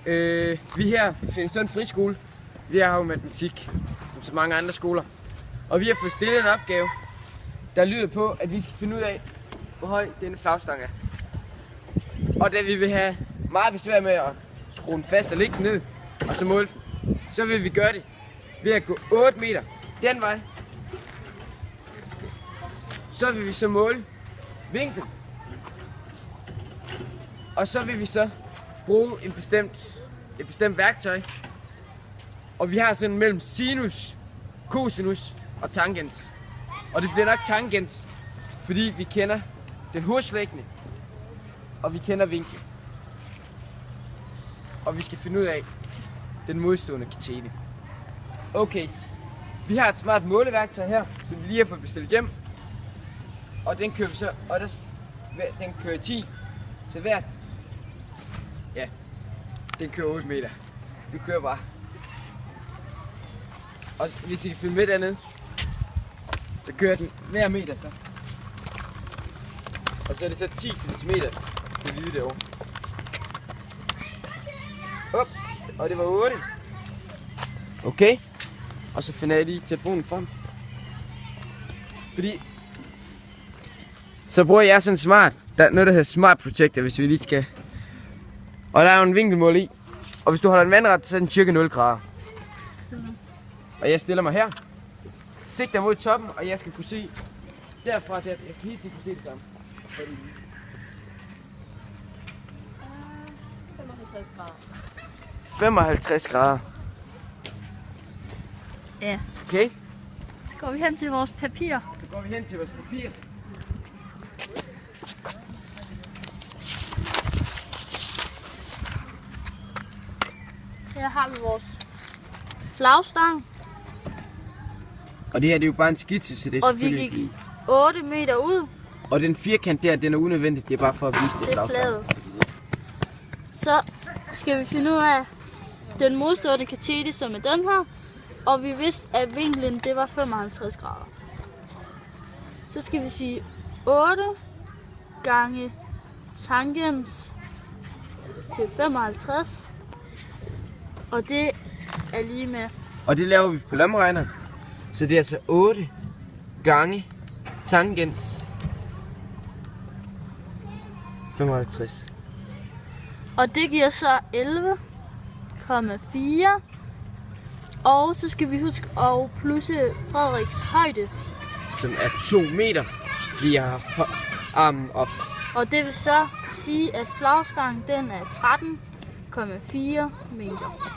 Vi her på Frederikssunds Friskole, vi har jo matematik, som så mange andre skoler. Og vi har fået stillet en opgave, der lyder på, at vi skal finde ud af, hvor høj denne flagstang er. Og da vi vil have meget besvær med at skrue den fast og lægge den ned, og så måle den, så vil vi gøre det ved at gå 8 meter den vej. Så vil vi så måle vinkel. Og så vil vi så bruge et bestemt værktøj. Og vi har sådan mellem sinus, cosinus og tangens. Og det bliver nok tangens, fordi vi kender den hovedslæggende, og vi kender vinkel. Og vi skal finde ud af den modstående katene. Okay, vi har et smart måleværktøj her, som vi lige har fået bestilt hjem. Og den kører vi så, og den kører 10 til hvert. Ja, den kører 8 meter. Vi kører bare. Og hvis I kan følge med dernede, så kører den hver meter så. Og så er det så 10 cm det hvide derovre. Op, og det var 8. Okay, og så finder jeg lige telefonen frem. Fordi så bruger jeg sådan smart. Der er noget, der hedder Smart Protector, hvis vi lige skal. Og der er jo en vinkelmål i. Og hvis du holder en vandret, så er den cirka 0 grader. Og jeg stiller mig her. Sigter mod toppen, og jeg skal kunne se derfra til, at jeg skal helt til kunne se det samme. 55 grader. 55 grader. Ja. Okay. Så går vi hen til vores papir. Så går vi hen til vores papir. Her har vi vores flagstang. Og det her det er jo bare en skitse, så det er Og vi selvfølgelig gik 8 meter ud. Og den firkant der, den er unødvendig. Det er bare for at vise det Det er flagstang. fladet. Så skal vi finde ud af den modstående katete, som er den her. Og vi vidste, at vinklen det var 55 grader. Så skal vi sige 8 gange tangens til 55. Og det er lige med. Og det laver vi på lommeregner. Så det er altså 8 gange tangens 55. Og det giver så 11,4. Og så skal vi huske at plusse Frederiks højde. Som er 2 meter. Så vi har armen op. Og det vil så sige, at flagstangen den er 13,4 meter.